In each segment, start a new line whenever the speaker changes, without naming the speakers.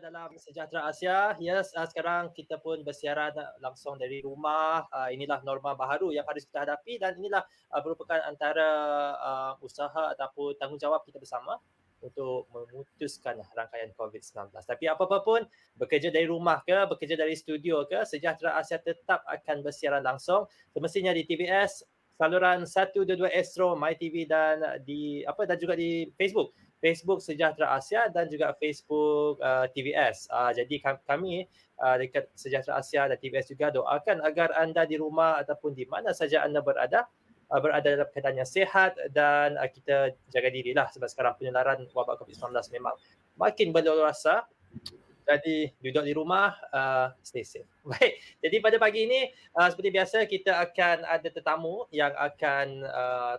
dalam Sejahtera Asia. Yes, sekarang kita pun bersiaran langsung dari rumah. Inilah norma baharu yang harus kita hadapi dan inilah merupakan antara usaha ataupun tanggungjawab kita bersama untuk memutuskan rangkaian COVID-19. Tapi apa-apa pun, bekerja dari rumah ke, bekerja dari studio ke, Sejahtera Asia tetap akan bersiaran langsung semestinya di TVS, saluran 122 Astro, MyTV dan dan juga di Facebook Sejahtera Asia dan juga Facebook TVS. Jadi kami dekat Sejahtera Asia dan TVS juga doakan agar anda di rumah ataupun di mana saja anda berada dalam keadaan yang sihat dan kita jaga dirilah sebab sekarang penularan wabak COVID-19 memang makin berleluasa. Jadi duduk di rumah, stay safe. Baik, jadi pada pagi ini seperti biasa kita akan ada tetamu yang akan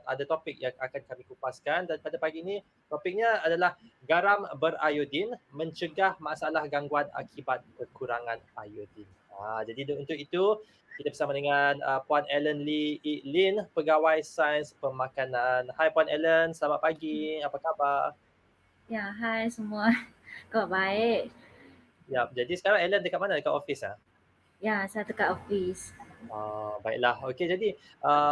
ada topik yang akan kami kupaskan dan pada pagi ini topiknya adalah garam beriodin mencegah masalah gangguan akibat kekurangan iodin. Jadi untuk itu kita bersama dengan Puan Ellen Lee Lin, Pegawai Sains Pemakanan. Hai Puan Ellen, selamat pagi. Apa khabar?
Ya, hai semua. Kau baik?
Ya, jadi sekarang Ellen dekat mana? Dekat office ah?
Ya, saya dekat office.
Baiklah. Okey, jadi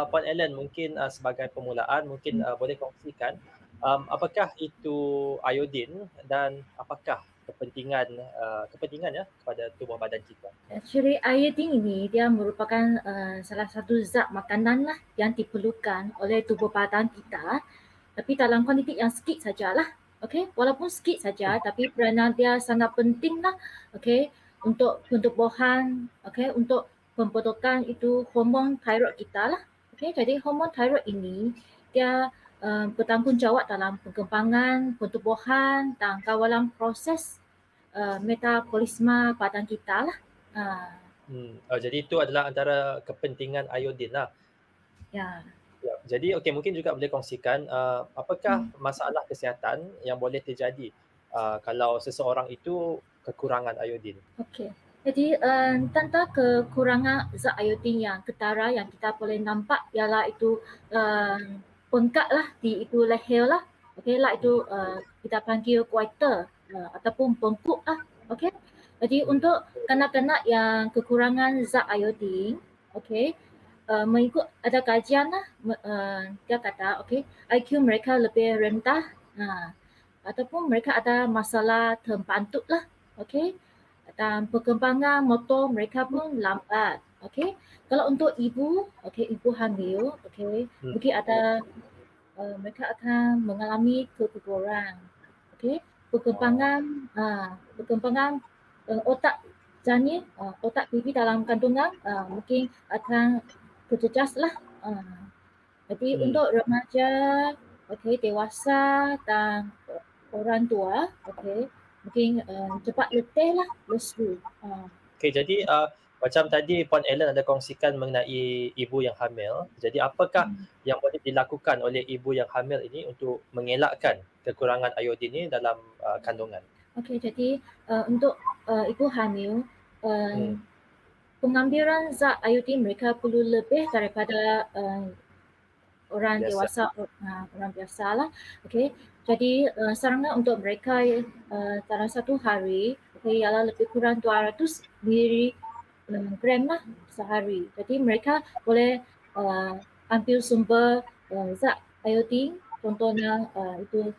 Puan Ellen mungkin sebagai permulaan mungkin boleh kongsikan apakah itu iodin dan apakah kepentingan ya kepada tubuh badan kita?
Actually, iodine ini dia merupakan salah satu zat makanan lah yang diperlukan oleh tubuh badan kita. Tapi dalam kuantiti yang sikit sajalah. Okey, walaupun sikit saja tapi peranan dia sangat penting lah. Okey, untuk pentubuhan, okey, untuk pembentukan itu hormon thyroid kita lah. Okey, jadi hormon thyroid ini dia bertanggungjawab dalam perkembangan, pertubuhan dan kawalan proses metabolisme badan kita lah.
Jadi itu adalah antara kepentingan iodin lah.
Ya.
Ya, jadi okey mungkin juga boleh kongsikan apakah masalah kesihatan yang boleh terjadi kalau seseorang itu kekurangan iodin?
Okey. Jadi tentang kekurangan zat iodin yang ketara yang kita boleh nampak ialah itu bengkak lah di itu leher lah. Okey lah itu kita panggil goiter ataupun bengkuk lah. Okey. Jadi untuk kanak-kanak yang kekurangan zat iodin, okey, mengikut ada kajian lah, dia kata okey, IQ mereka lebih rendah ataupun mereka ada masalah terpantut lah. Okey. Dan perkembangan motor mereka pun lambat. Okey. Kalau untuk ibu, okey, ibu hamil, okey, mungkin ada mereka akan mengalami keguguran. Okey. Perkembangan otak janin, otak bibi dalam kandungan mungkin akan terjejas lah. Jadi untuk remaja, okey, dewasa dan orang tua, okey, mungkin cepat letih lah, lesu.
Okey, jadi macam tadi Puan Ellen ada kongsikan mengenai ibu yang hamil. Jadi apakah yang boleh dilakukan oleh ibu yang hamil ini untuk mengelakkan kekurangan iodin ini dalam kandungan?
Okey, jadi untuk ibu hamil, pengambilan zat iodin mereka perlu lebih daripada orang dewasa, orang biasa lah. Okey. Jadi sarankan untuk mereka dalam satu hari ialah lebih kurang 200 miligram lah sehari. Jadi mereka boleh ambil sumber zat iodin, contohnya itu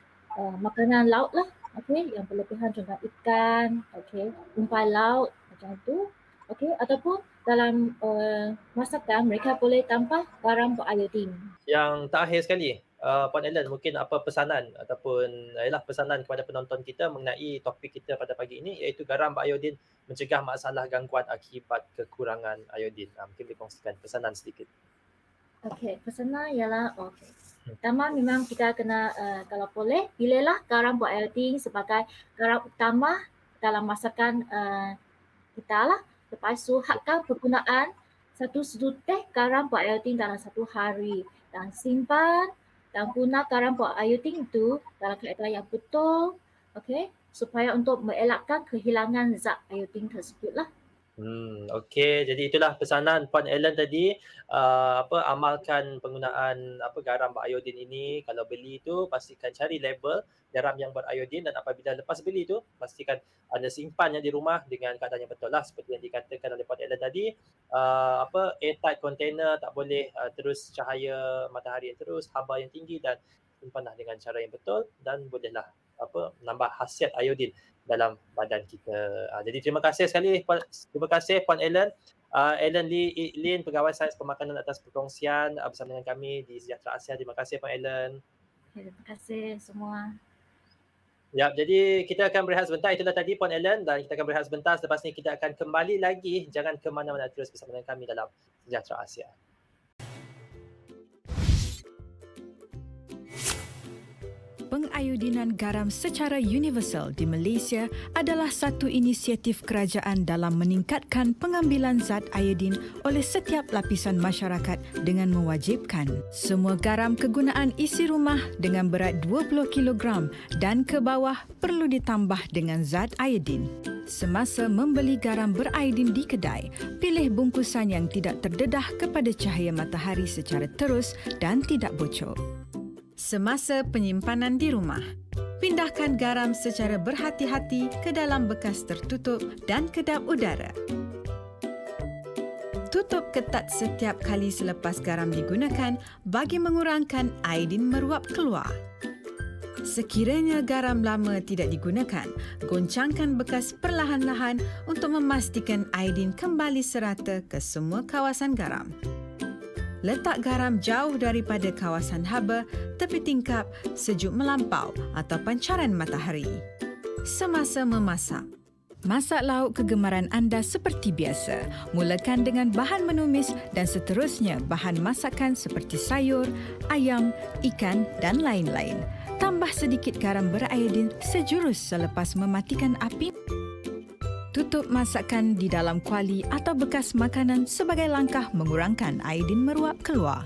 makanan laut lah. Okey, yang berlebihan contoh ikan, okey, umpai laut macam tu. Okey, ataupun dalam masakan mereka boleh tambah garam beriodin.
Yang terakhir sekali, Puan Ellen mungkin apa pesanan ataupun pesanan kepada penonton kita mengenai topik kita pada pagi ini iaitu garam beriodin mencegah masalah gangguan akibat kekurangan iodin. Mungkin dikongsikan pesanan sedikit.
Okey, pesanan ialah okey. Pertama memang kita kena kalau boleh pilihlah garam beriodin sebagai garam utama dalam masakan kita lah. Lepas tu hadkan penggunaan 1 seduh teh garam beriodin dalam satu hari dan simpan dan guna garam beriodin itu dalam keadaan yang betul, okey, supaya untuk mengelakkan kehilangan zat iodin tersebut lah.
Okey. Jadi itulah pesanan Puan Ellen tadi, amalkan penggunaan garam beriodin ini. Kalau beli tu pastikan cari label garam yang beriodin dan apabila lepas beli tu pastikan anda simpannya di rumah dengan keadaan yang betul lah seperti yang dikatakan oleh Puan Ellen tadi, airtight container, tak boleh, terus cahaya matahari yang terus, haba yang tinggi dan simpanlah dengan cara yang betul dan bolehlah menambah khasiat iodin dalam badan kita. Jadi terima kasih Puan Ellen. Ellen Lin, Pegawai Sains Pemakanan atas perkongsian bersama dengan kami di Sejahtera Asia. Terima kasih Puan Ellen.
Terima kasih semua.
Ya, jadi kita akan berehat sebentar. Itulah tadi Puan Ellen dan kita akan berehat sebentar. Selepas ini kita akan kembali lagi. Jangan ke mana-mana, terus bersama dengan kami dalam Sejahtera Asia.
Pengiodinan garam secara universal di Malaysia adalah satu inisiatif kerajaan dalam meningkatkan pengambilan zat iodin oleh setiap lapisan masyarakat dengan mewajibkan semua garam kegunaan isi rumah dengan berat 20 kg dan ke bawah perlu ditambah dengan zat iodin. Semasa membeli garam beriodin di kedai, pilih bungkusan yang tidak terdedah kepada cahaya matahari secara terus dan tidak bocor. Semasa penyimpanan di rumah, pindahkan garam secara berhati-hati ke dalam bekas tertutup dan kedap udara. Tutup ketat setiap kali selepas garam digunakan bagi mengurangkan iodin meruap keluar. Sekiranya garam lama tidak digunakan, goncangkan bekas perlahan-lahan untuk memastikan iodin kembali serata ke semua kawasan garam. Letak garam jauh daripada kawasan haba, tepi tingkap, sejuk melampau atau pancaran matahari. Semasa memasak, masak lauk kegemaran anda seperti biasa. Mulakan dengan bahan menumis dan seterusnya bahan masakan seperti sayur, ayam, ikan dan lain-lain. Tambah sedikit garam beriodin sejurus selepas mematikan api. Tutup masakan di dalam kuali atau bekas makanan sebagai langkah mengurangkan iodin meruap keluar.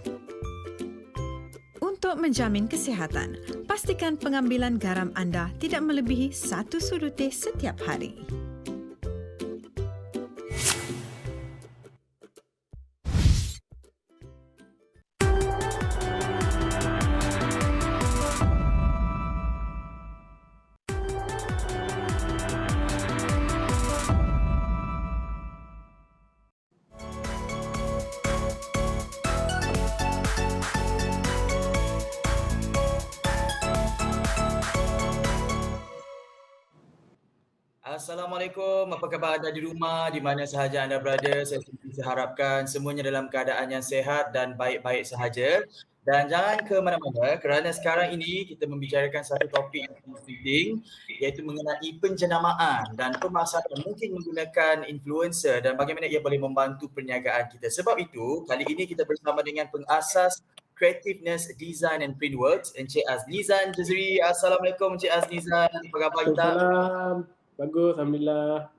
Untuk menjamin kesihatan, pastikan pengambilan garam anda tidak melebihi 1 sudu teh setiap hari.
Assalamualaikum, apa khabar anda di rumah, di mana sahaja anda berada? Saya harapkan semuanya dalam keadaan yang sihat dan baik-baik sahaja. Dan jangan ke mana-mana kerana sekarang ini kita membicarakan satu topik yang penting, iaitu mengenai penjenamaan dan pemasaran mungkin menggunakan influencer dan bagaimana ia boleh membantu perniagaan kita. Sebab itu, kali ini kita bersama dengan pengasas Creativeness Design and Printworks, Encik Aznizan Jazri. Assalamualaikum Encik Aznizan, apa khabar kita?
Waalaikumsalam. Bagus, Alhamdulillah.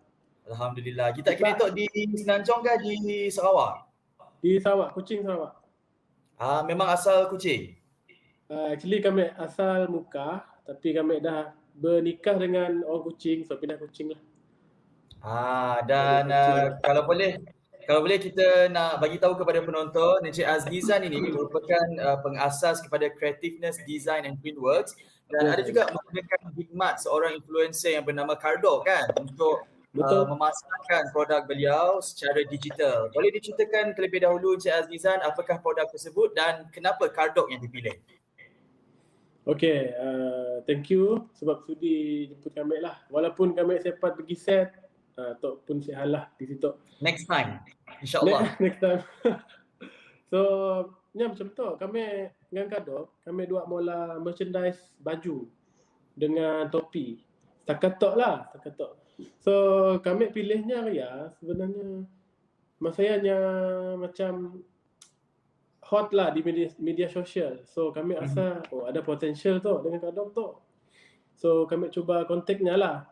Alhamdulillah. Kita tok di Senancong ke di Sarawak?
Di Sarawak, Kuching, Sarawak.
Memang asal Kuching?
Actually kami asal Mukah, tapi kami dah bernikah dengan orang Kuching, so pindah Kuching lah.
Dan kalau boleh kita nak bagi tahu kepada penonton, Encik Aznizan ini merupakan pengasas kepada Creativeness Design and Printworks dan ada juga menggunakan khidmat seorang influencer yang bernama Cardo kan untuk memasarkan produk beliau secara digital. Boleh diceritakan terlebih dahulu Encik Aznizan apakah produk tersebut dan kenapa Cardo yang dipilih?
Okay, thank you sebab sudi jemput kami lah. Walaupun kami sempat pergi set, Tok pun sihat lah di situ.
Next time, insyaAllah.
Next time. So, macam tu. Kami dengan Cardo, kami dua mula merchandise baju dengan topi. Setakat tok lah, setakat tok. So, kami pilihnya ya sebenarnya masanya macam hot lah di media sosial. So, kami rasa ada potential tu dengan Cardo tu. So, kami cuba kontaknya lah.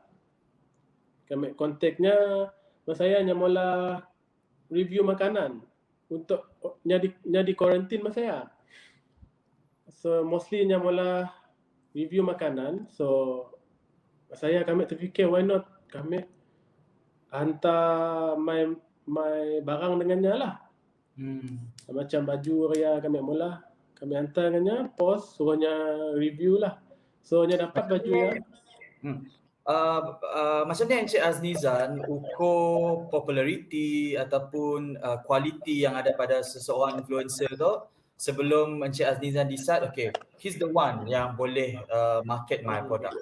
Kami kontaknya, masanya mula review makanan untuk di quarantine masaya. So mostly mula review makanan. So saya kami terfikir why not kami hantar my barang dengannya lah. Macam baju Ria kami mula, kami hantar dengannya, post, suruhnya review lah. Suruhnya dapat baju yang
macam ni Encik Aznizan ukur populariti ataupun kualiti yang ada pada seseorang influencer tu sebelum Encik Aznizan decide, okay, he's the one yang boleh market my product.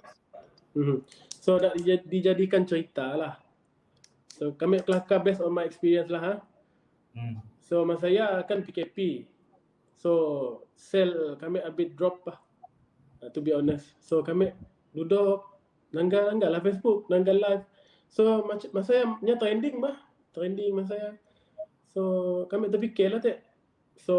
So dah dijadikan cerita lah. So kami kelakar based on my experience lah. So masa saya kan PKP. So sale kami a bit drop lah, to be honest. So kami duduk nanggal lah Facebook, nanggal live. So masa saya nya trending masa saya. So kami terfikir lah So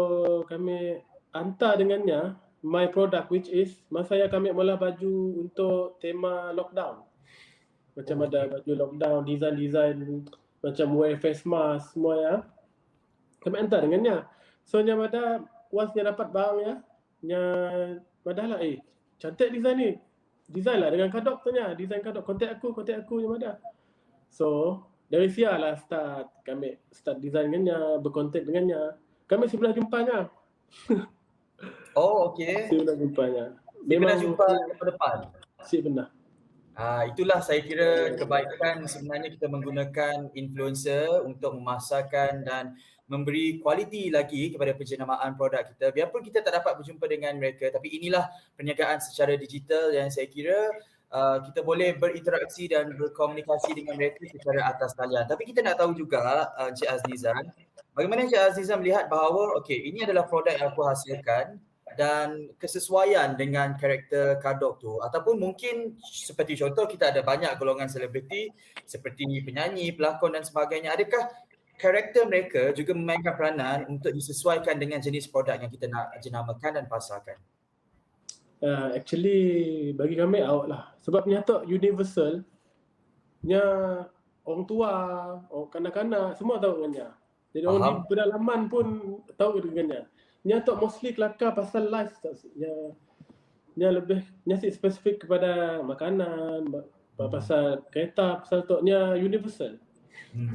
kami hantar dengannya my product, which is masa saya kami mula baju untuk tema lockdown. Macam ada baju lockdown, design macam wear face mask semua ya. Kami hantar dengannya. So nya pada once nya dapat barang ya, nya padahal cantik design ni. Design lah dengan kadok tu nya, design kadok, kontak aku nya pada. So dari sial lah kami start design dengannya, berkontak dengannya. Kami sebelah jumpanya.
Oh, okey.
Sebelah jumpanya.
Memang jumpa depan.
Benar.
Itulah saya kira kebaikan sebenarnya kita menggunakan influencer untuk memasarkan dan memberi kualiti lagi kepada penjenamaan produk kita. Biarpun kita tak dapat berjumpa dengan mereka, tapi inilah perniagaan secara digital yang saya kira kita boleh berinteraksi dan berkomunikasi dengan mereka secara atas talian. Tapi kita nak tahu juga Encik Aznizan, bagaimana Encik Aznizan melihat bahawa okey, ini adalah produk yang aku hasilkan dan kesesuaian dengan karakter Kadok tu, ataupun mungkin seperti contoh kita ada banyak golongan selebriti seperti penyanyi, pelakon dan sebagainya. Adakah karakter mereka juga memainkan peranan untuk disesuaikan dengan jenis produk yang kita nak jenamakan dan pasarkan?
Actually bagi kami out lah. Sebab nyata universal, nya orang tua, kanak-kanak semua tahu dengannya. Jadi orang di pedalaman pun tahu dengannya. Nyata mostly kelakar pasal life, nya lebih si spesifik kepada makanan, pasal kereta, pasal tu nya universal.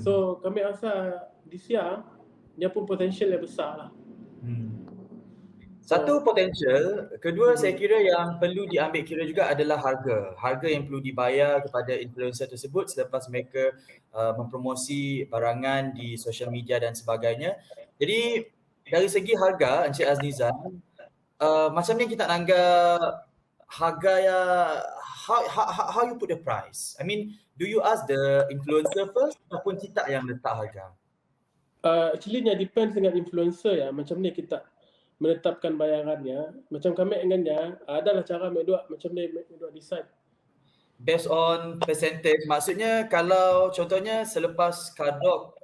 So kami rasa this year dia pun potensial yang besar lah.
Satu potensial, kedua saya kira yang perlu diambil kira juga adalah harga. Harga yang perlu dibayar kepada influencer tersebut selepas mereka mempromosi barangan di social media dan sebagainya. Jadi dari segi harga Encik Aznizan, macam ni kita anggap harga how you put the price? I mean, do you ask the influencer first ataupun kita yang letak harga?
Actually depends dengan influencer ya. Macam ni kita menetapkan bayarannya. Macam kami dengannya, adalah cara mereka macam ni mereka decide.
Based on percentage, maksudnya kalau contohnya selepas Kadok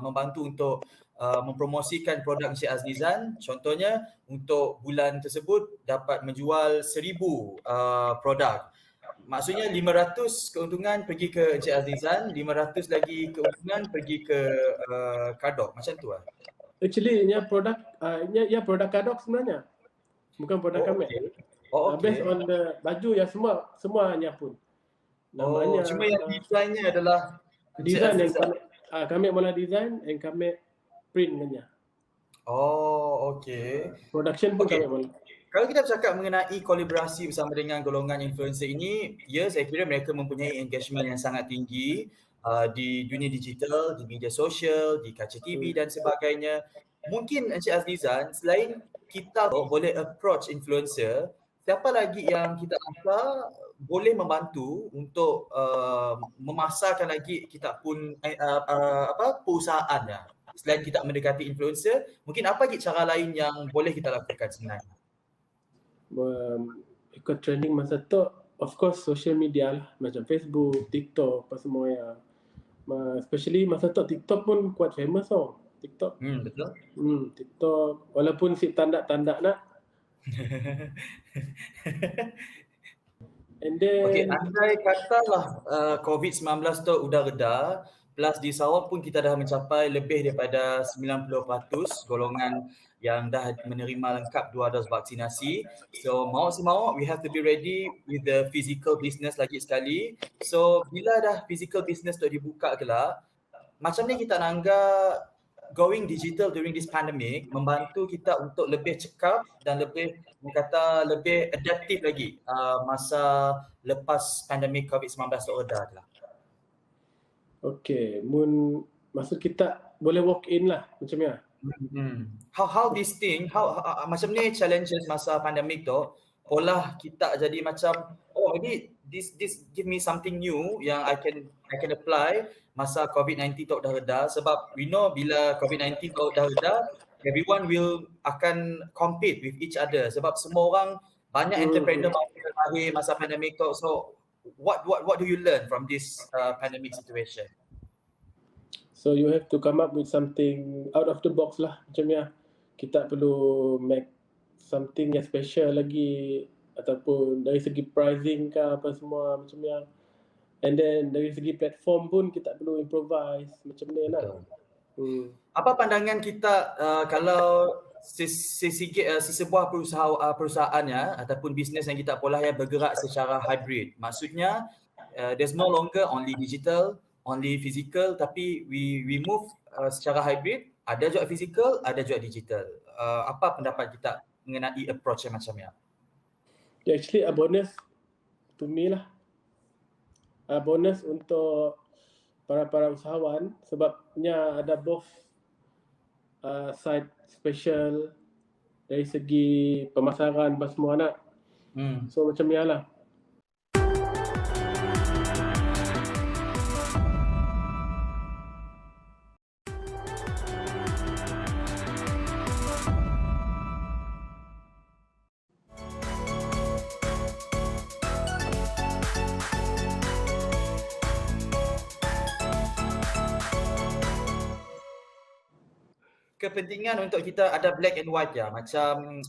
membantu untuk mempromosikan produk Encik Aznizan, contohnya untuk bulan tersebut dapat menjual 1000 produk. Maksudnya 500 keuntungan pergi ke Encik Aznizan, 500 lagi keuntungan pergi ke Kadok. Macam tu lah.
Actually, produk Kadok sebenarnya. Bukan produk kami. Based on the baju yang semuanya pun. Namanya,
cuma yang desainnya adalah
design yang kami mula design dan kami print dengannya.
Okey.
Production pun kami mula.
Kalau kita bercakap mengenai kolaborasi bersama dengan golongan influencer ini, ya saya kira mereka mempunyai engagement yang sangat tinggi di dunia digital, di media sosial, di kaca TV dan sebagainya. Mungkin Encik Aznizan, selain kita boleh approach influencer, siapa lagi yang kita rasa boleh membantu untuk memasarkan lagi kita pun perusahaannya? Selain kita mendekati influencer, mungkin apa lagi cara lain yang boleh kita lakukan sebenarnya?
Ikut trending masa tu, of course social media lah, macam Facebook, TikTok, apa semua ya. Especially masa tu TikTok pun kuat famous TikTok.
Betul.
TikTok walaupun si tanda-tanda nak. And then
andai katalah COVID-19 tu udah reda, Plus di Sarawak pun kita dah mencapai lebih daripada 90% golongan yang dah menerima lengkap 2 dos vaksinasi. So mau si mau, we have to be ready with the physical business lagi sekali. So bila dah physical business tu dibuka kelak, macam ni kita nangga going digital during this pandemic membantu kita untuk lebih cekap dan lebih lebih adaptif lagi masa lepas pandemik COVID-19 tu reda lah.
Okay, maksud kita boleh walk in lah macam ni lah.
How this thing, macam ni challenges masa pandemik tu, olah kita jadi macam maybe this give me something new yang I can apply masa COVID-19 tu dah reda, sebab we know bila COVID-19 tu dah reda, everyone will akan compete with each other sebab semua orang banyak entrepreneur lahir masa pandemik tu. So what do you learn from this pandemic situation?
So you have to come up with something out of the box lah macam ni lah. Kita perlu make something yang special lagi, ataupun dari segi pricing ke apa semua macam ni lah. And then dari segi platform pun kita perlu improvise macam ni lah.
Apa pandangan kita kalau sebuah perusahaan ya ataupun bisnes yang kita pola yang bergerak secara hybrid, maksudnya there's no longer only digital, only physical, tapi we move secara hybrid, ada juga physical, ada juga digital. Apa pendapat kita mengenai approach yang macam ni?
Yeah, actually a bonus to me lah. A bonus untuk para usahawan sebabnya ada both side special dari segi pemasaran semua nak. So macam ni lah.
Kepentingan untuk kita ada black and white ya, macam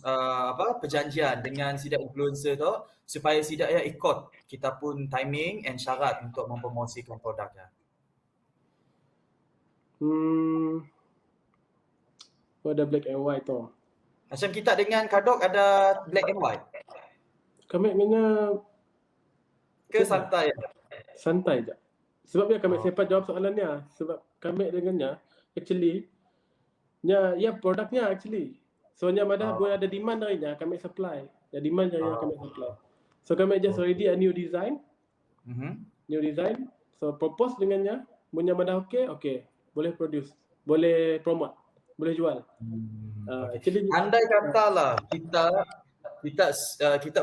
perjanjian dengan sidak influencer tu supaya sidak ya ikut kita pun timing and syarat untuk mempromosikan produk ya.
Ada black and white tu.
Macam kita dengan Kadok ada black and white.
Kami punya
ke santai?
Santai je. Sebab dia kami sempat jawab soalannya. Sebab kami dengannya actually ya produknya actually. So nya madah boleh ada demand darinya kami supply. Ya demand darinya kami supply. So kami just ready a new design. New design. So propose dengannya. Punya madah okay. Boleh produce. Boleh promote. Boleh jual.
Actually, andai katalah kita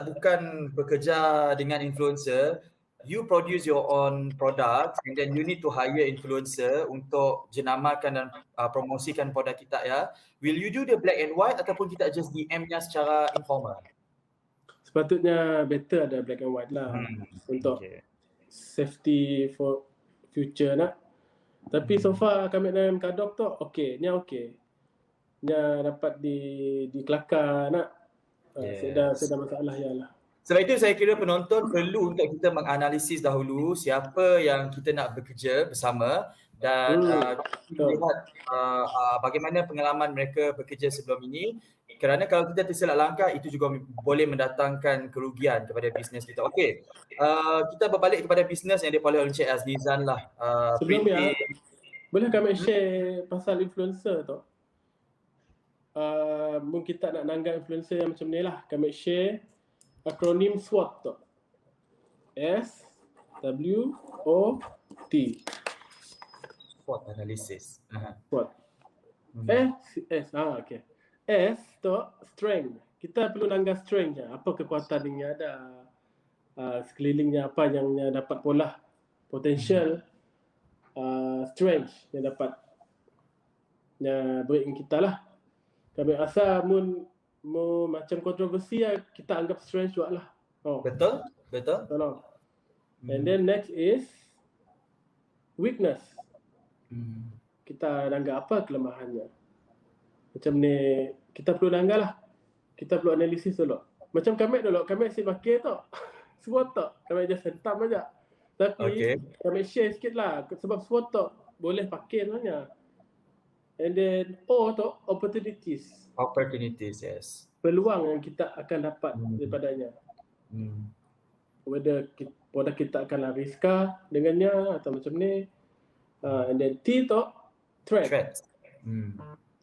bukan bekerja dengan influencer, you produce your own product and then you need to hire influencer untuk jenamakan dan promosikan produk kita ya. Will you do the black and white ataupun kita just DM-nya secara informal?
Sepatutnya better ada black and white lah untuk safety for future nak. Tapi so far kami dengan Kadok tu okay. Nya dapat di kelakar nak. Sudah masalah ya lah.
Sebab itu saya kira penonton perlu untuk kita menganalisis dahulu siapa yang kita nak bekerja bersama dan lihat bagaimana pengalaman mereka bekerja sebelum ini, kerana kalau kita tersilap langkah itu juga boleh mendatangkan kerugian kepada bisnes kita. Okey, kita berbalik kepada bisnes yang dipolah oleh Encik Azlizan lah.
Sebelum ya, boleh kami share pasal influencer tu? Mungkin kita nak nanggap influencer yang macam ni lah. Kami share akronim SWOT tu. S-W-O-T.
SWOT analysis.
SWOT. Okay. S tu strength. Kita perlu nanggap strength nya. Apa kekuatan yang ada. Sekelilingnya apa yang dapat pola. Potential. Strength yang dapat beri kita lah. Kami rasa macam kontroversi lah, kita anggap strength juga lah.
Betul.
And then next is weakness. Kita anggap apa kelemahannya. Macam ni, kita perlu anggap lah. Kita perlu analisis dulu. Macam kami asyik pakai tu. SWOT tu. Kami just hentam aja. Tapi kami share sikit lah. Sebab SWOT tu boleh pakai sebenarnya. And then O tu opportunities,
Opportunities, yes.
peluang yang kita akan dapat
Hmm.
daripadanya.
Hmm.
Whether kita akan lariskah dengannya atau macam ni. And then T tu threat,
Threats. Hmm.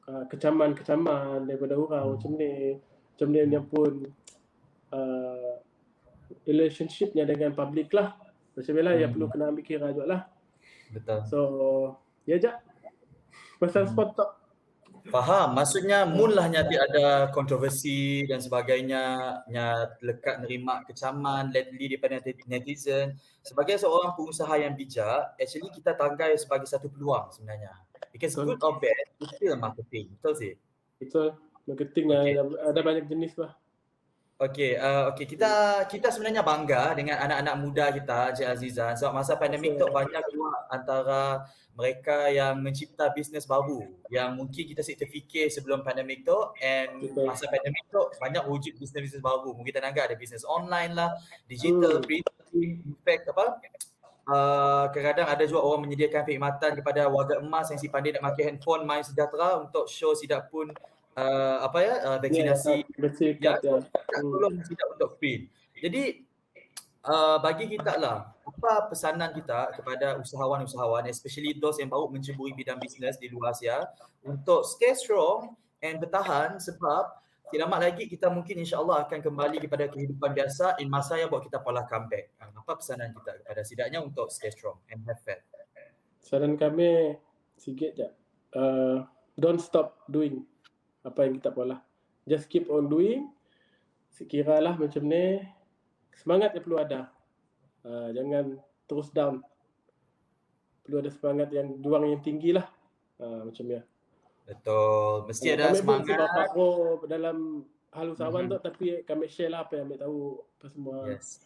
kecaman-kecaman daripada orang macam ni yang pun relationshipnya dengan public lah. Macam ni lah yang perlu kena ambil kira juga lah.
Betul.
So, ya je. Pasal spot tu.
Faham. Maksudnya mun lah nyati ada kontroversi dan sebagainya, lekat nerima kecaman lately daripada netizen. Sebagai seorang pengusaha yang bijak, actually kita tanggai sebagai satu peluang sebenarnya. Because good or bad, it's still marketing. Betul sih?
Betul. Marketing ada banyak jenis lah.
Okey, kita sebenarnya bangga dengan anak-anak muda kita, Encik Azizan. Sebab masa pandemik tu banyak juga antara mereka yang mencipta bisnes baru yang mungkin kita terfikir sebelum pandemik tu, and masa pandemik tu banyak wujud bisnes-bisnes baru. Mungkin kita anggap ada bisnes online lah, digital, printing, in fact kadang-kadang ada juga orang menyediakan perkhidmatan kepada warga emas yang si pandai nak pakai handphone My Sejahtera untuk show sidak pun vaksinasi tolong tidak untuk print. Jadi bagi kita lah, apa pesanan kita kepada usahawan-usahawan, especially those yang baru menceburi bidang bisnes di luar Asia, untuk stay strong and bertahan, sebab tidak lama lagi kita mungkin insya-Allah akan kembali kepada kehidupan biasa in masa yang buat kita pola comeback. Apa pesanan kita kepada sidaknya untuk stay strong and have faith?
Saran kami sikit je. Don't stop doing apa yang kita pola. Just keep on doing. Sekiralah macam ni, semangat yang perlu ada. Jangan terus down. Perlu ada semangat yang juang yang tinggi lah. Macam ni.
Betul. Mesti ada semangat.
Kami pun pro dalam hal usahawan tu, tapi kami share lah apa yang kami tahu apa semua.
Yes.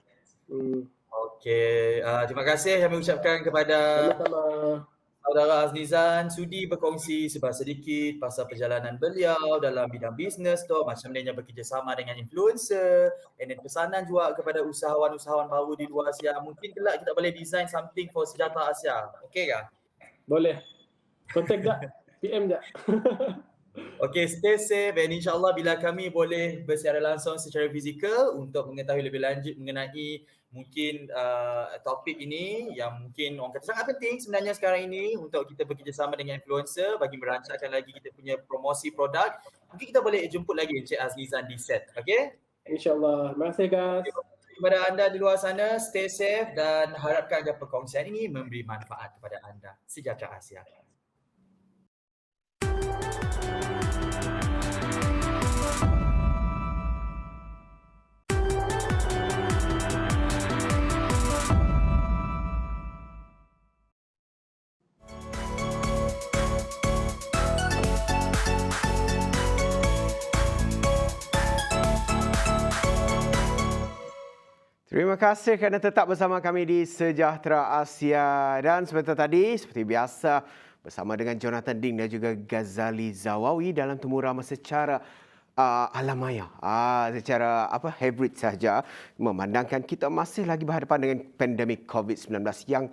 Okey. Terima kasih kami ucapkan kepada Saudara Azizan sudi berkongsi sedikit pasal perjalanan beliau dalam bidang bisnes tu, macam mana dia bekerjasama dengan influencer, and then pesanan juga kepada usahawan-usahawan baru di luar Asia. Mungkin kelak kita boleh design something for Sejahtera Asia. Okey ke?
Boleh. Contact tak? PM tak?
Okey, stay safe, and insyaAllah bila kami boleh bersiaran langsung secara fizikal untuk mengetahui lebih lanjut mengenai mungkin topik ini yang mungkin orang kata sangat penting sebenarnya sekarang ini untuk kita bekerjasama dengan influencer bagi merancangkan lagi kita punya promosi produk. Mungkin kita boleh jemput lagi Encik Azizan di set. Okey?
InsyaAllah. Terima kasih guys.
Kepada anda di luar sana, stay safe dan harapkan agar perkongsian ini memberi manfaat kepada anda. Sejahtera Asia.
Terima kasih kerana tetap bersama kami di Sejahtera Asia. Dan sebentar tadi, seperti biasa, bersama dengan Jonathan Ding dan juga Ghazali Zawawi dalam temurama secara alamaya, secara hybrid sahaja, memandangkan kita masih lagi berhadapan dengan pandemik COVID-19 yang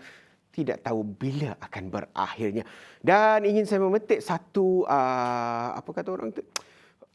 tidak tahu bila akan berakhirnya. Dan ingin saya memetik satu, apa kata orang tu,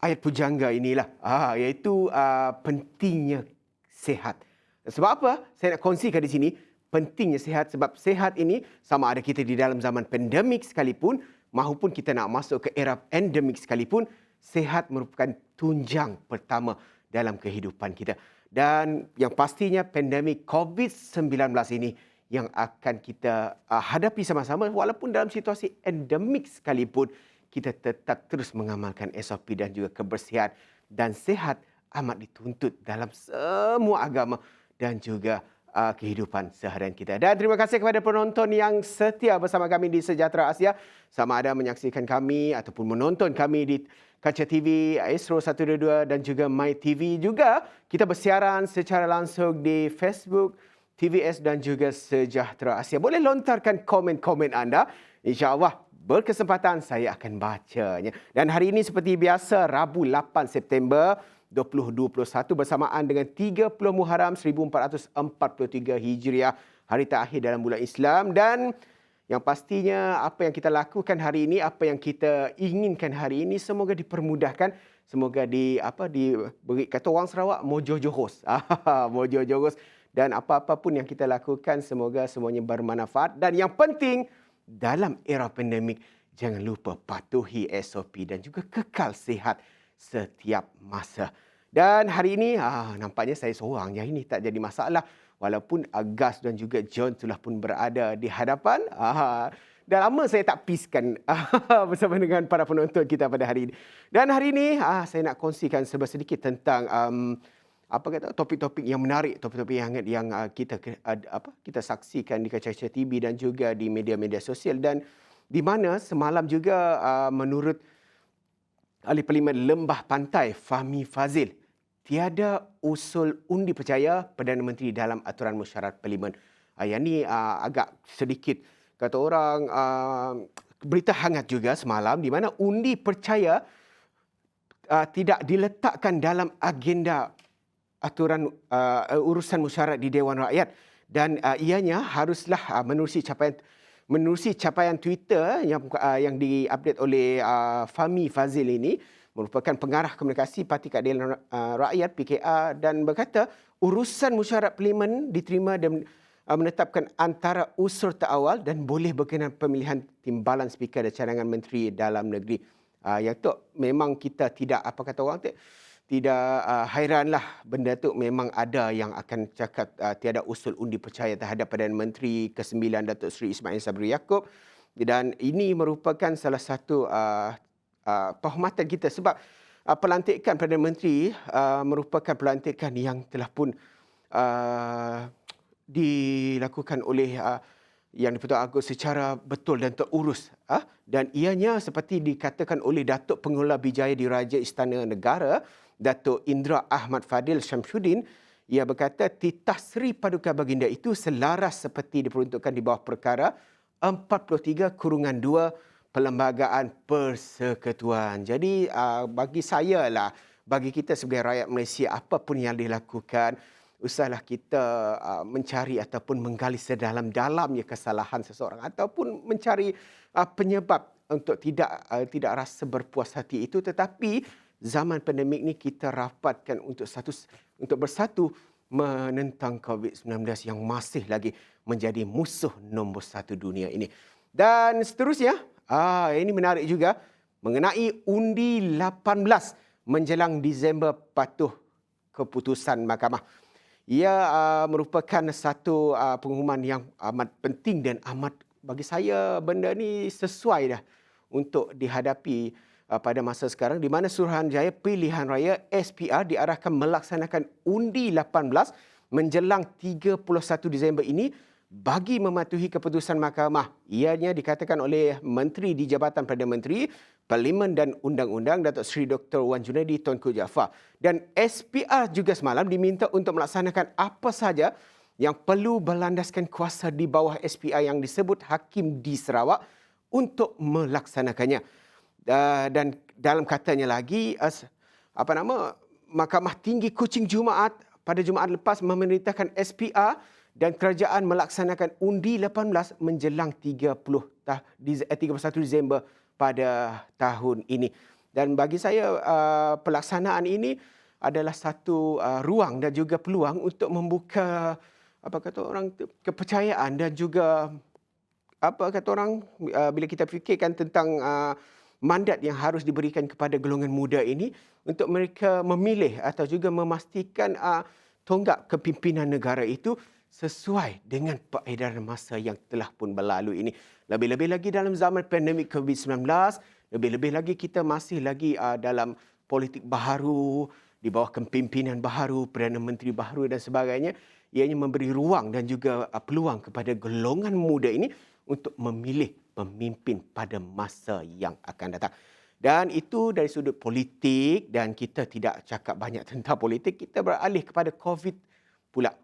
ayat pujangga inilah, iaitu pentingnya sihat. Sebab apa? Saya nak kongsikan di sini pentingnya sihat, sebab sihat ini sama ada kita di dalam zaman pandemik sekalipun maupun kita nak masuk ke era endemik sekalipun, sihat merupakan tunjang pertama dalam kehidupan kita. Dan yang pastinya pandemik COVID-19 ini yang akan kita hadapi sama-sama walaupun dalam situasi endemik sekalipun, kita tetap terus mengamalkan SOP dan juga kebersihan, dan sihat amat dituntut dalam semua agama dan juga kehidupan seharian kita. Dan terima kasih kepada penonton yang setia bersama kami di Sejahtera Asia. Sama ada menyaksikan kami ataupun menonton kami di Kaca TV, Astro 122 dan juga My TV. Juga kita bersiaran secara langsung di Facebook, TVS dan juga Sejahtera Asia. Boleh lontarkan komen-komen anda. InsyaAllah berkesempatan saya akan bacanya. Dan hari ini seperti biasa, Rabu 8 September 2021 bersamaan dengan 30 Muharram 1443 Hijriah, hari terakhir dalam bulan Islam. Dan Yang pastinya apa yang kita lakukan hari ini, apa yang kita inginkan hari ini semoga dipermudahkan, semoga diberi kata orang Sarawak mojo johos. Mojo johos, dan apa-apa pun yang kita lakukan semoga semuanya bermanfaat, dan yang penting dalam era pandemik jangan lupa patuhi SOP dan juga kekal sihat setiap masa. Dan hari ini nampaknya saya seorang yang ini tak jadi masalah. Walaupun Gas dan juga John telah pun berada di hadapan. Dah lama saya tak piskan bersama dengan para penonton kita pada hari ini. Dan hari ini saya nak kongsikan sedikit tentang topik-topik yang menarik, topik-topik yang hangat yang kita saksikan di kaca-kaca TV dan juga di media-media sosial, dan di mana semalam juga menurut Ahli Parlimen Lembah Pantai Fahmi Fazil, tiada usul undi percaya Perdana Menteri dalam aturan mesyuarat Parlimen. Yang ni agak sedikit, kata orang, berita hangat juga semalam, di mana undi percaya tidak diletakkan dalam agenda aturan urusan mesyuarat di Dewan Rakyat, dan ianya haruslah menerusi capaian Twitter yang diupdate oleh Fahmi Fazil ini, merupakan pengarah komunikasi Parti Keadilan Rakyat PKR, dan berkata urusan mesyuarat Parlimen diterima dan menetapkan antara unsur terawal dan boleh berkenaan pemilihan timbalan Speaker dan cadangan Menteri Dalam Negeri. Yang tu memang kita tidak tidak hairanlah benda tu memang ada yang akan cakap tiada usul undi percaya terhadap Perdana Menteri ke-9 Datuk Seri Ismail Sabri Yaakob, dan ini merupakan salah satu penghormatan kita sebab pelantikan Perdana Menteri merupakan pelantikan yang telah pun dilakukan oleh Yang di-Pertuan Agong secara betul dan terurus, dan ianya seperti dikatakan oleh Datuk Pengelola Bijaya Diraja Istana Negara, Datuk Indra Ahmad Fadil Syamsuddin. Ia berkata titah Seri Paduka Baginda itu selaras seperti diperuntukkan di bawah perkara 43/2 Perlembagaan Persekutuan. Jadi bagi saya lah, bagi kita sebagai rakyat Malaysia, apa pun yang dilakukan, usahlah kita mencari ataupun menggali sedalam-dalamnya kesalahan seseorang ataupun mencari penyebab untuk tidak rasa berpuas hati itu. Tetapi zaman pandemik ni kita rapatkan untuk bersatu menentang COVID-19 yang masih lagi menjadi musuh nombor 1 dunia ini. Dan seterusnya, ini menarik juga mengenai undi 18 menjelang Disember patuh keputusan mahkamah. Ia merupakan satu pengumuman yang amat penting dan amat, bagi saya benda ni sesuai dah untuk dihadapi pada masa sekarang, di mana Suruhanjaya Pilihan Raya SPR diarahkan melaksanakan undi 18 menjelang 31 Disember ini bagi mematuhi keputusan mahkamah. Ianya dikatakan oleh Menteri di Jabatan Perdana Menteri, Parlimen dan Undang-Undang Datuk Seri Dr. Wan Junaidi Tunku Jaafar. Dan SPR juga semalam diminta untuk melaksanakan apa sahaja yang perlu berlandaskan kuasa di bawah SPR yang disebut Hakim di Sarawak untuk melaksanakannya. Dan dalam katanya lagi, Mahkamah Tinggi Kuching Jumaat pada Jumaat lepas memerintahkan SPR dan kerajaan melaksanakan undi 18 menjelang 31 Disember pada tahun ini. Dan bagi saya pelaksanaan ini adalah satu ruang dan juga peluang untuk membuka kepercayaan dan juga bila kita fikirkan tentang mandat yang harus diberikan kepada golongan muda ini untuk mereka memilih atau juga memastikan tonggak kepimpinan negara itu sesuai dengan peredaran masa yang telah pun berlalu ini. Lebih-lebih lagi dalam zaman pandemik COVID-19, lebih-lebih lagi kita masih lagi dalam politik baharu, di bawah kepimpinan baharu, Perdana Menteri baharu dan sebagainya. Ianya memberi ruang dan juga peluang kepada golongan muda ini untuk memilih pemimpin pada masa yang akan datang. Dan itu dari sudut politik, dan kita tidak cakap banyak tentang politik, kita beralih kepada COVID pula.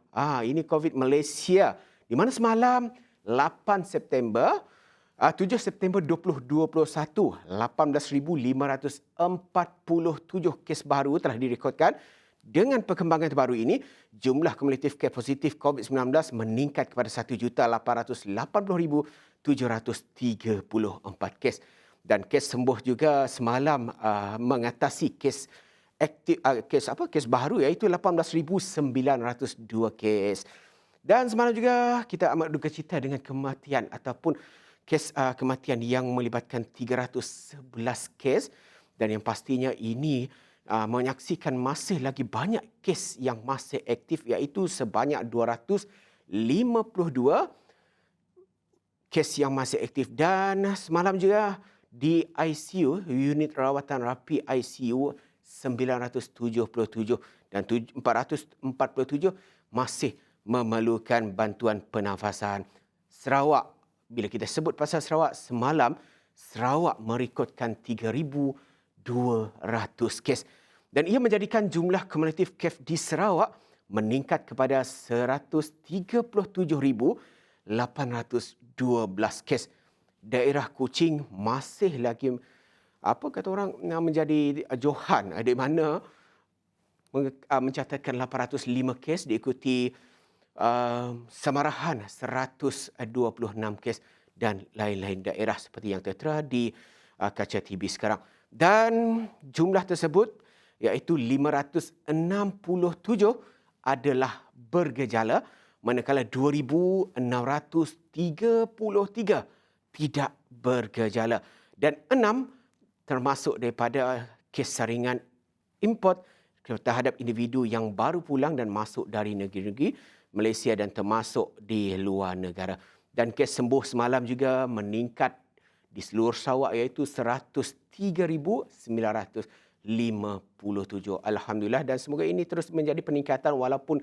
Ini COVID Malaysia, di mana semalam 7 September 2021, 18,547 kes baru telah direkodkan. Dengan perkembangan terbaru ini, jumlah kumulatif kes positif COVID-19 meningkat kepada 1,880,8 734 kes. Dan kes sembuh juga semalam mengatasi kes aktif, kes baru iaitu 18,902 kes. Dan semalam juga kita amat duka cita dengan kematian ataupun kes kematian yang melibatkan 311 kes, dan yang pastinya ini menyaksikan masih lagi banyak kes yang masih aktif iaitu sebanyak 252 kes yang masih aktif. Dan semalam juga di ICU, unit rawatan rapi ICU 977 dan 447 masih memerlukan bantuan pernafasan. Sarawak, bila kita sebut pasal Sarawak, semalam Sarawak merekodkan 3,200 kes. Dan ia menjadikan jumlah kumulatif kes di Sarawak meningkat kepada 137,812 kes. Daerah Kuching masih lagi menjadi johan, di mana mencatatkan 805 kes, diikuti Samarahan 126 kes dan lain-lain daerah seperti yang tertera di kaca TV sekarang. Dan jumlah tersebut iaitu 567 adalah bergejala, manakala 2,633 tidak bergejala dan 6 termasuk daripada kes saringan import terhadap individu yang baru pulang dan masuk dari negeri-negeri Malaysia dan termasuk di luar negara. Dan kes sembuh semalam juga meningkat di seluruh Sarawak iaitu 103,957. Alhamdulillah, dan semoga ini terus menjadi peningkatan walaupun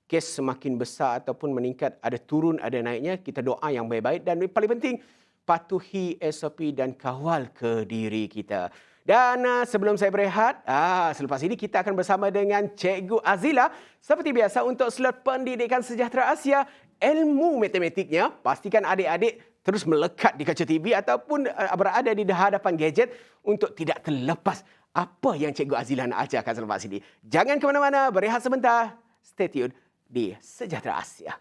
kes semakin besar ataupun meningkat, ada turun ada naiknya. Kita doa yang baik-baik dan paling penting patuhi SOP dan kawal ke diri kita. Dan sebelum saya berehat, selepas ini kita akan bersama dengan Cikgu Azila. Seperti biasa untuk slot pendidikan sejahtera Asia, ilmu matematiknya, pastikan adik-adik terus melekat di kaca TV ataupun berada di hadapan gadget untuk tidak terlepas apa yang Cikgu Azila nak ajarkan selepas ini. Jangan ke mana-mana, berehat sebentar. Stay tune di Sejahtera Asia.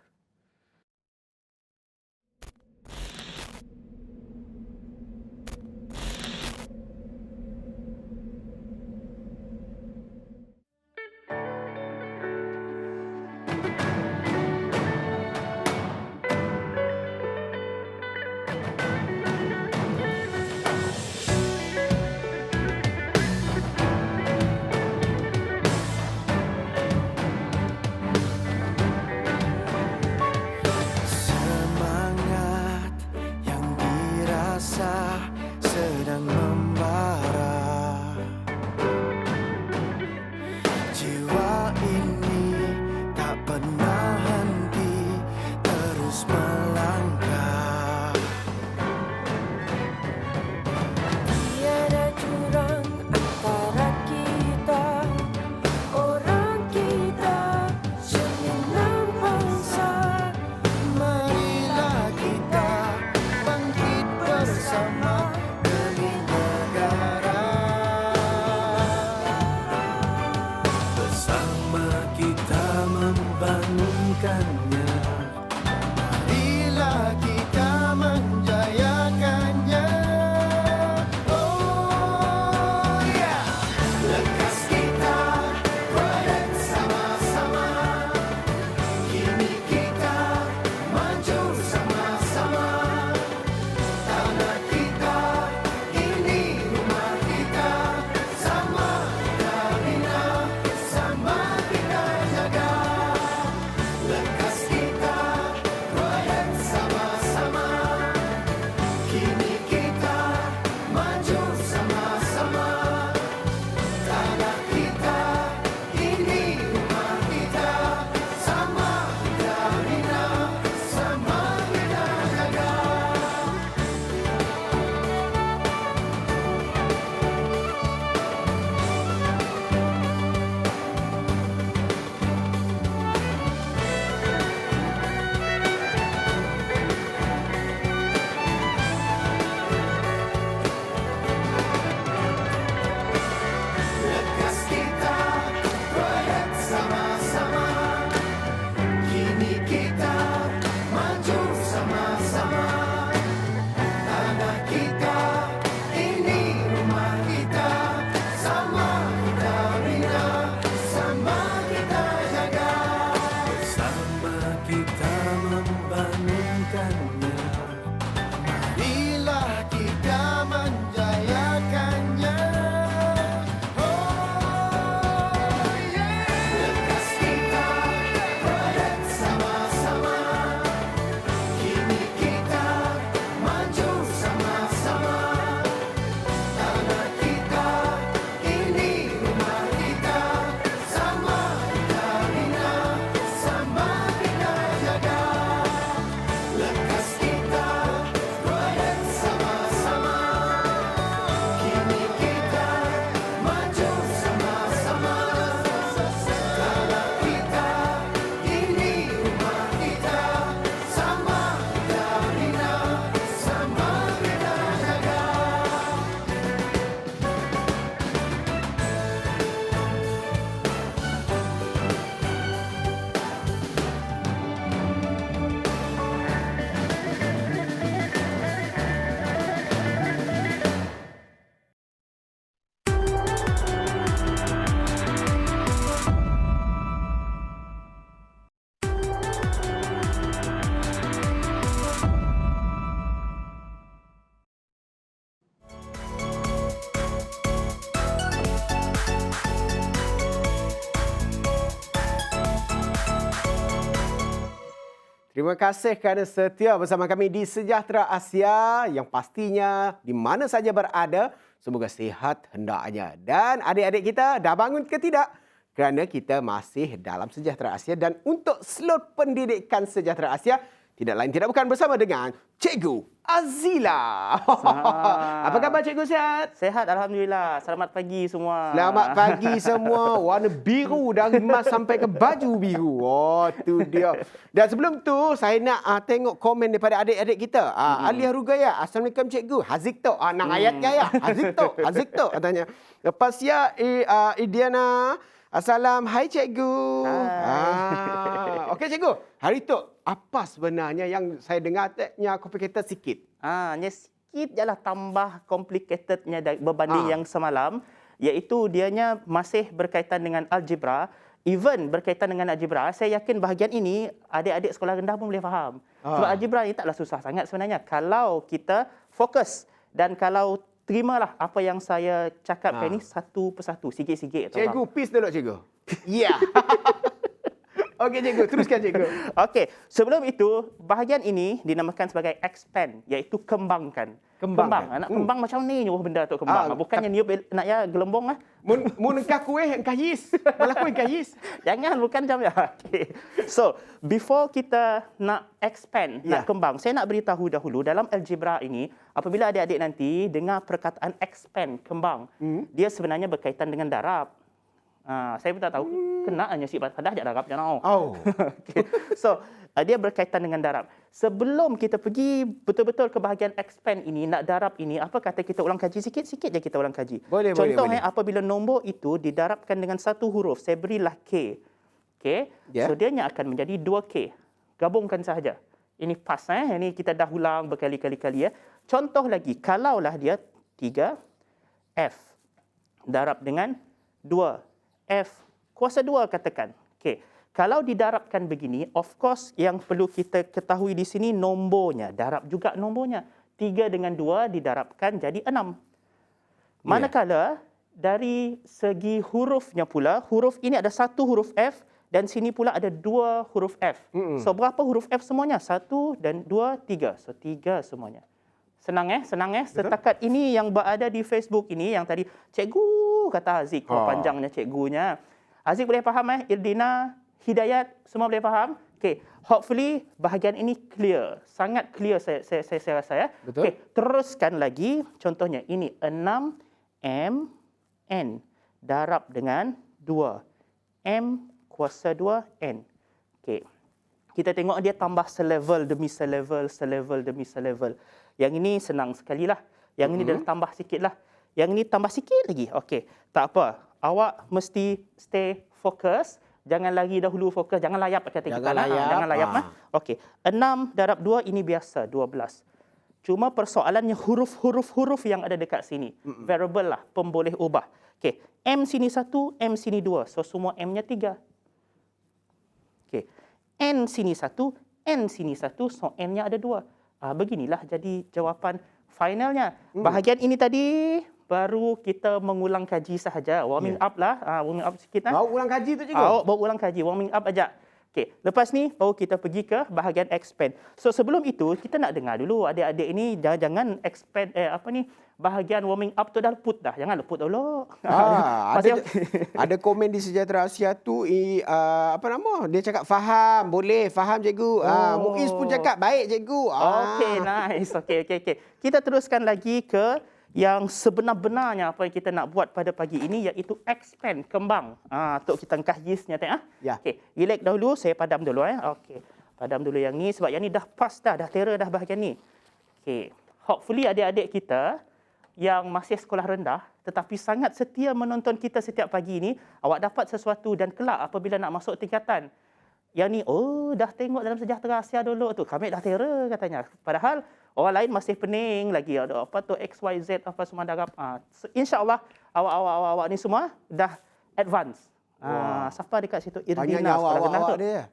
Terima kasih kerana setia bersama kami di Sejahtera Asia yang pastinya di mana saja berada, semoga sihat hendaknya. Dan adik-adik kita dah bangun ke tidak? Kerana kita masih dalam Sejahtera Asia dan untuk slot pendidikan Sejahtera Asia, tidak lain tidak bukan bersama dengan Cikgu Azila. Apa khabar Cikgu, sihat?
Sehat, Alhamdulillah. Selamat pagi semua.
Selamat pagi semua. Warna biru dari emas sampai ke baju biru. Oh, tu dia. Dan sebelum tu, saya nak tengok komen daripada adik-adik kita. Alia Rugaya, Assalamualaikum Cikgu. Hazik tu. Nak ayat gaya. Hazik tu. Katanya. Lepas ya, Idiana. Assalam. Hai Cikgu. Okey Cikgu. Hari tu, apa sebenarnya yang saya dengar teknya complicated sikit?
Nya sikit je lah tambah complicatednya berbanding yang semalam. Iaitu dianya masih berkaitan dengan algebra. Even berkaitan dengan algebra, saya yakin bahagian ini adik-adik sekolah rendah pun boleh faham. Sebab algebra ni taklah susah sangat sebenarnya. Kalau kita fokus dan kalau terimalah apa yang saya cakapkan ni satu persatu, sikit-sikit.
Cikgu, peace dulu Cikgu. Ya. Okey Cikgu, teruskan Cikgu.
Okey, sebelum itu, bahagian ini dinamakan sebagai expand, iaitu kembangkan. Kembang. Nak kembang macam ni je benda tu kembang. Bukannya niup nak ya gelembung lah.
Mun engkau kuih engkau yis. Malah kuih engkau yis.
Jangan, bukan macam tu. Okay. So, before kita nak expand, nak kembang, saya nak beritahu dahulu dalam algebra ini, apabila adik-adik nanti dengar perkataan expand, kembang, dia sebenarnya berkaitan dengan darab. Saya pun tak tahu. Kena hanya si padah je darab je now. Okay. So, dia berkaitan dengan darab. Sebelum kita pergi betul-betul ke bahagian expand ini, nak darab ini, apa kata kita ulang kaji sikit-sikit je kita ulang kaji. Contohnya apabila nombor itu didarabkan dengan satu huruf, saya berilah K. Okay? So, dianya akan menjadi 2K. Gabungkan sahaja. Ini pas. Ini kita dah ulang berkali-kali. Contoh lagi, kalaulah dia 3F darab dengan 2F kuasa 2 katakan. Okay. Kalau didarabkan begini, of course yang perlu kita ketahui di sini nombornya. Darab juga nombornya. 3 dengan 2 didarabkan jadi 6. Manakala dari segi hurufnya pula, huruf ini ada satu huruf F dan sini pula ada 2 huruf F. So berapa huruf F semuanya? 1 dan 2, 3. So 3 semuanya. Senang senang Setakat ini yang berada di Facebook ini, yang tadi cikgu kata Haziq, panjangnya cikgunya. Haziq boleh faham Irdina, Hidayat, semua boleh faham? Okay. Hopefully bahagian ini clear. Sangat clear saya rasa
Betul.
Okay. Teruskan lagi. Contohnya ini 6M darab dengan 2M kuasa 2N. Okay. Kita tengok dia tambah selevel demi selevel, selevel demi selevel. Yang ini senang sekali lah. Yang ini dah tambah sikit lah. Yang ini tambah sikit lagi. Okey, tak apa. Awak mesti stay fokus. Jangan lagi dahulu fokus. Jangan layap kata kita. Jangan layap. Okey, 6 darab 2 ini biasa, 12. Cuma persoalannya huruf-huruf yang ada dekat sini. Variable lah, pemboleh ubah. Okey, M sini 1, M sini 2. So, semua M-nya 3. Okey, N sini 1, N sini 1. So, N-nya ada 2. Beginilah jadi jawapan finalnya. Bahagian ini tadi baru kita mengulang kaji sahaja. Warming up lah. Warming up sikit.
Baru ulang kaji tu Cikgu?
Baru ulang kaji. Warming up aja. Okey. Lepas ni baru kita pergi ke bahagian expand. So sebelum itu kita nak dengar dulu adik-adik ini jangan expand bahagian warming up tu dah leput dah. Jangan leput dulu.
Ada komen di Sejahtera Asia tu dia cakap faham, boleh faham Cikgu. Muiz pun cakap baik Cikgu.
Okey, nice. Okey. Kita teruskan lagi ke yang sebenar-benarnya apa yang kita nak buat pada pagi ini, iaitu expand, kembang. Tok kita angkah yisnya tengok. Okey, relax dahulu, saya padam dulu Okey. Padam dulu yang ni sebab yang ni dah pas dah terror dah bahagian ni. Okey. Hopefully adik-adik kita yang masih sekolah rendah tetapi sangat setia menonton kita setiap pagi ini, awak dapat sesuatu dan kelak apabila nak masuk tingkatan yang ni, dah tengok dalam Sejahtera Asia dulu tu, kami dah terror katanya. Padahal orang lain masih pening lagi. Ada apa tu XYZ apa semua darab. InsyaAllah awak ni semua dah advance. Siapa dekat situ? Irdina.
Awak dia.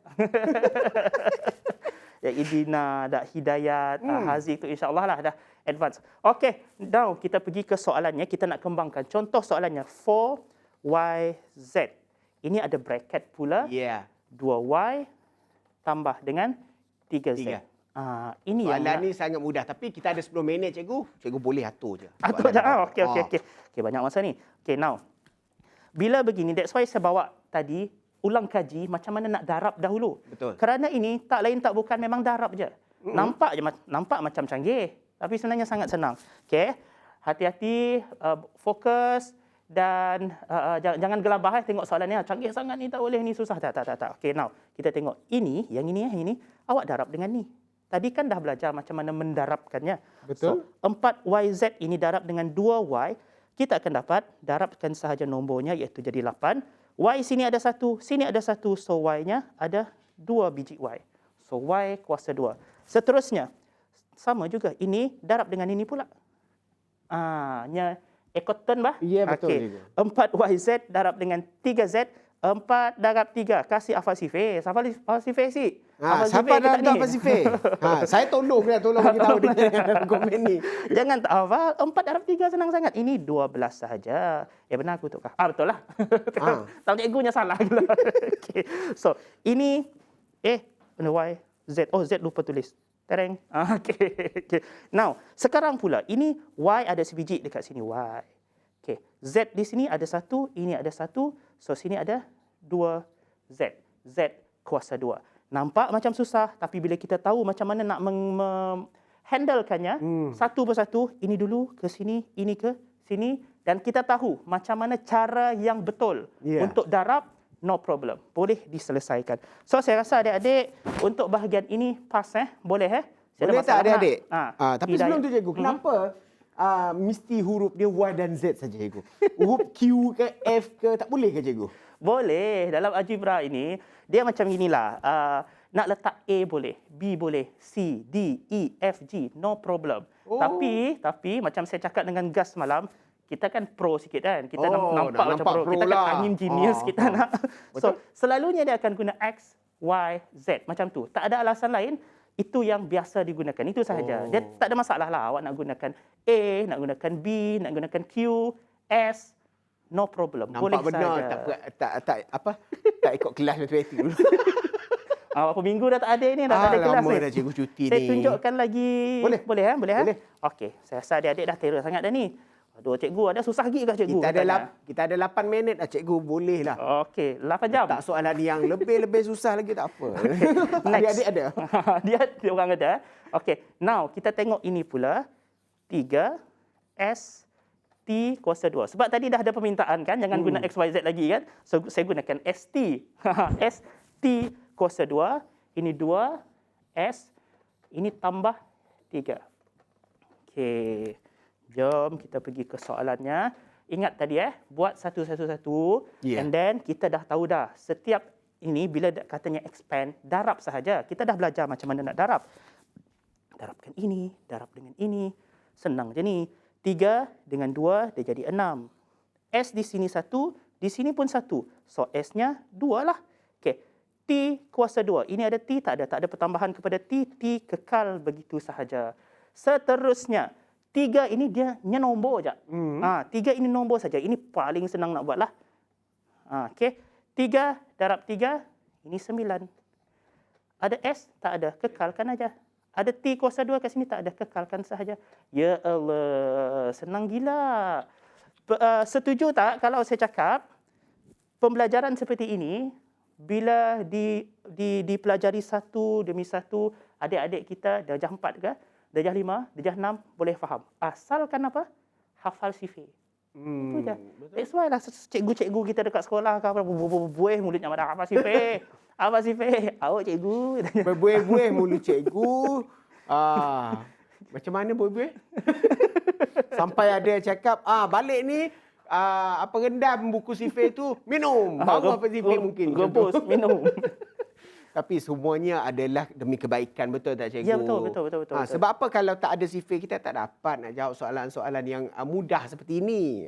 Ya, Irdina, Hidayat, Haziq tu insyaAllah lah dah advance. Okey, now kita pergi ke soalannya. Kita nak kembangkan. Contoh soalannya 4YZ. Ini ada bracket pula. 2Y tambah dengan 3Z. Ini yang
Soalan ni sangat mudah tapi kita ada 10 minit cikgu. Cikgu boleh atur je.
atur je. Okey, banyak masa ni. Okey, now. Bila begini, that's why saya bawa tadi ulang kaji macam mana nak darab dahulu.
Betul.
Kerana ini tak lain tak bukan memang darab je. Nampak macam canggih, tapi sebenarnya sangat senang. Okey. Hati-hati, fokus dan jangan gelabah tengok soalan ni canggih sangat ni, tak boleh ni, susah. Tak. Okey, now kita tengok ini, yang ini awak darab dengan ni. Tadi kan dah belajar macam mana mendarabkannya.
Betul.
So, 4YZ ini darab dengan 2Y, kita akan dapat darabkan sahaja nombornya iaitu jadi 8. Y sini ada 1, sini ada 1, so Y-nya ada 2 biji Y. So Y kuasa 2. Seterusnya, sama juga, ini darab dengan ini pula. Nya ekoton bah?
Ya, betul.
Okey. 4YZ darab dengan 3Z, 4 darab 3. Kasih hafal sifir. Hafal sifir si.
Siapa dalam tak Pasifik? Saya tolong bagi tahu dia dalam komen ni.
Jangan tak hafal. 4 darab 3 senang sangat. Ini 12 sahaja. Benar aku tukar. Betul lah. Tahu cikgunya salah. Okay. So, ini Y, Z. Oh, Z lupa tulis. Tereng. Okay. Now, sekarang pula, ini Y ada sebiji dekat sini. Y. Okay. Z di sini ada 1, ini ada 1. So, sini ada 2 Z. Z kuasa 2. Nampak macam susah, tapi bila kita tahu macam mana nak handlekannya, satu persatu, ini dulu ke sini, ini ke sini, dan kita tahu macam mana cara yang betul untuk darab, no problem. Boleh diselesaikan. So, saya rasa adik-adik untuk bahagian ini pas, boleh
Boleh tak adik-adik? Tapi
hidayah.
sebelum tu cikgu, kenapa mesti huruf dia Y dan Z saja cikgu? Huruf Q ke F ke tak boleh ke cikgu?
Boleh. Dalam algebra ini, dia macam inilah. Nak letak A boleh, B boleh, C, D, E, F, G, no problem. Tapi macam saya cakap dengan Gas semalam, kita kan pro sikit kan. Kita nampak macam pro. Kita kan angin genius kita nak. So, selalunya dia akan guna X, Y, Z. Macam tu. Tak ada alasan lain. Itu yang biasa digunakan. Itu sahaja. Dia tak ada masalah lah. Awak nak gunakan A, nak gunakan B, nak gunakan Q, S. No problem.
Nampak
boleh
benar
sahaja.
tak ikut kelas matematik dulu.
Berapa minggu dah tak ada ni, dah tak ada kelas
lama
ni.
dah cikgu cuti
Saya
ni.
tunjukkan lagi.
Boleh?
Boleh.
Boleh.
Okey, saya rasa adik-adik dah terror sangat dah ni. Aduh, cikgu ada susah lagi ke cikgu?
Kita ada 8 minit dah cikgu, boleh lah.
Okey, 8 jam.
Tak soalan yang lebih susah lagi tak apa.
Next.
Adik-adik ada.
dia orang ada. Okey, now kita tengok ini pula. 3 S T kuasa 2. Sebab tadi dah ada permintaan kan, jangan guna X, Y, Z lagi kan. So, saya gunakan ST. ST kuasa 2. Ini 2 S. Ini tambah 3. Okey. Jom kita pergi ke soalannya. Ingat tadi buat satu-satu. And then kita dah tahu dah. Setiap ini bila katanya expand, darab sahaja. Kita dah belajar macam mana nak darab. Darabkan ini, darab dengan ini. Senang je ni. 3 dengan 2 dia jadi 6. S di sini 1, di sini pun 1. So S-nya 2 lah. Okey. T kuasa 2. Ini ada T, tak ada pertambahan kepada T. T kekal begitu sahaja. Seterusnya, 3 ini dia nombor je. 3 ini nombor saja. Ini paling senang nak buat lah. Okey. 3 darab 3, ini 9. Ada S? Tak ada. Kekalkan aja. Ada T kuasa 2 kat sini? Tak ada. Kekalkan sahaja. Ya Allah. Senang gila. Setuju tak kalau saya cakap pembelajaran seperti ini bila dipelajari satu demi satu, adik-adik kita darjah 4 ke? Darjah 5, darjah 6 boleh faham. Asalkan apa? Hafal sifir. Itu je. That's why lah cikgu-cikgu kita dekat sekolah buih mulutnya pada hafal sifir. Hafal sifir. Awak cikgu.
Berbuih-buih mulut cikgu. Macam mana buih-buih? Sampai ada cakap, balik ni rendam buku sifir tu, minum. Baru hafal sifir mungkin.
Rebus, minum.
Tapi semuanya adalah demi kebaikan, betul tak cikgu?
Ya, betul.
Sebab apa kalau tak ada sifir, kita tak dapat nak jawab soalan-soalan yang mudah seperti ini.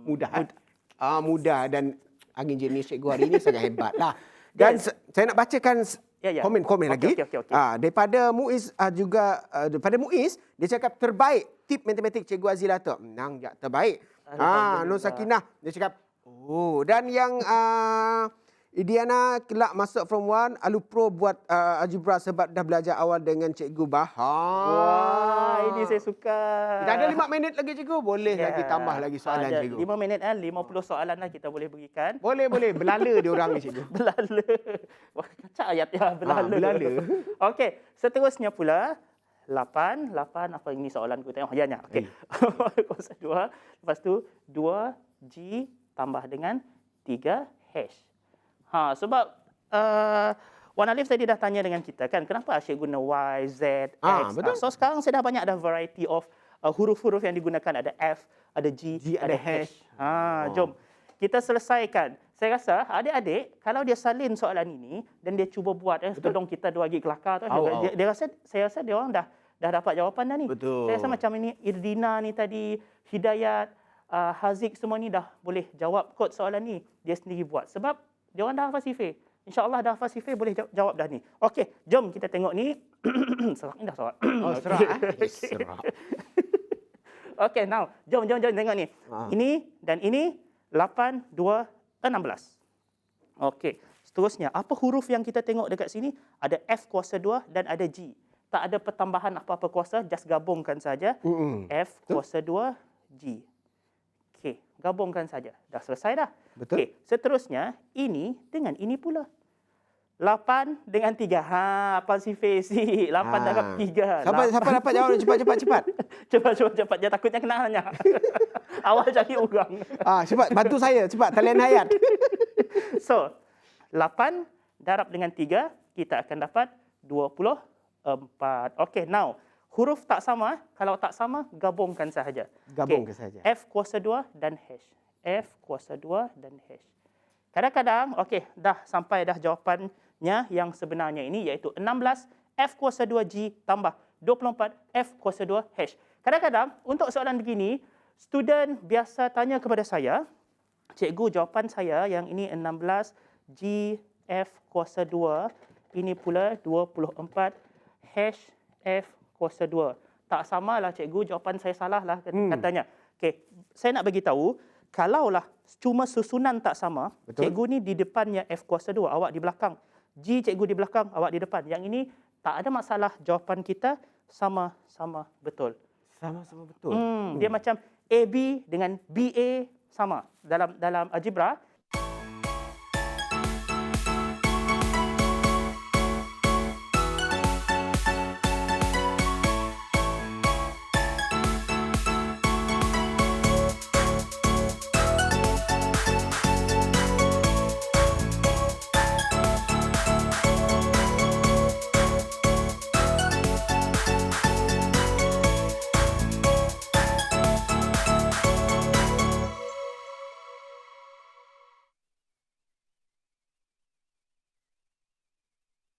Mudah dan angin jenis cikgu hari ini sangat hebat lah. Dan saya nak bacakan komen-komen lagi.
Okay.
Daripada Muiz daripada Muiz, dia cakap terbaik tip matematik cikgu Azila tu. Menang terbaik. Nur Sakinah dia cakap dan yang Idiana kelak masuk form 1, Alu Pro buat algebra sebab dah belajar awal dengan Cikgu Bahar.
Wah, ini saya suka.
Kita ada 5 minit lagi Cikgu. Boleh lagi tambah lagi soalan
ada
Cikgu.
5 minit kan, 50 soalan lah kita boleh berikan.
Boleh. Belala dia orang ni Cikgu.
Belala. Wah, kacak ayat ya, belala.
Belala.
Okey, seterusnya pula 8 apa ini soalan ku tengok. Ya. Okey. Kuasa 2. Lepas tu 2G tambah dengan 3 hash. Sebab Wan Alif tadi dah tanya dengan kita kan, kenapa asyik guna Y, Z, X.
Betul.
So sekarang saya dah banyak dah variety of huruf-huruf yang digunakan. Ada F, ada G, ada hash. Jom kita selesaikan. Saya rasa adik-adik kalau dia salin soalan ini dan dia cuba buat, tolong kita 2 lagi kelakar tu. Saya rasa dia orang dah dapat jawapan dah ni.
Betul.
Saya rasa macam ini Irdina ni tadi, Hidayat, Haziq semua ni dah boleh jawab kod soalan ni. Dia sendiri buat. Sebab dia orang dah hafal sifir. InsyaAllah dah hafal sifir, boleh jawab dah ni. Okey, jom kita tengok ni. Serak ni dah serak.
Serak Serak.
Okey, now. Jom tengok ni. Ini dan ini 8, 2, 16. Okey, seterusnya. Apa huruf yang kita tengok dekat sini? Ada F kuasa 2 dan ada G. Tak ada pertambahan apa-apa kuasa, just gabungkan saja. F kuasa 2, G. Okey, gabungkan saja. Dah selesai dah.
Betul.
Okey, seterusnya ini dengan ini pula. 8 dengan 3. Apa sifir si? 8 darab 3.
Siapa dapat jawab cepat.
Cepat. Dia takutnya kena hanya. Awal cari orang.
Cepat bantu saya, cepat talian hayat.
So, 8 darab dengan 3, kita akan dapat 24. Okey, now huruf tak sama. Kalau tak sama, gabungkan sahaja.
Gabungkan sahaja.
F kuasa 2 dan hash. F kuasa 2 dan hash. Kadang-kadang, okey, dah sampai dah jawapannya yang sebenarnya ini, iaitu 16 F kuasa 2G tambah 24 F kuasa 2 hash. Kadang-kadang, untuk soalan begini, student biasa tanya kepada saya, cikgu, jawapan saya yang ini 16 G F kuasa 2, ini pula 24 hash F kuasa 2. Tak samalah cikgu, jawapan saya salah lah katanya. Okey, saya nak bagi tahu, kalaulah cuma susunan tak sama, betul, cikgu ni di depannya F kuasa 2, awak di belakang. G cikgu di belakang, awak di depan. Yang ini tak ada masalah, jawapan kita sama-sama betul.
Sama-sama betul.
Dia macam AB dengan BA sama. Dalam algebra,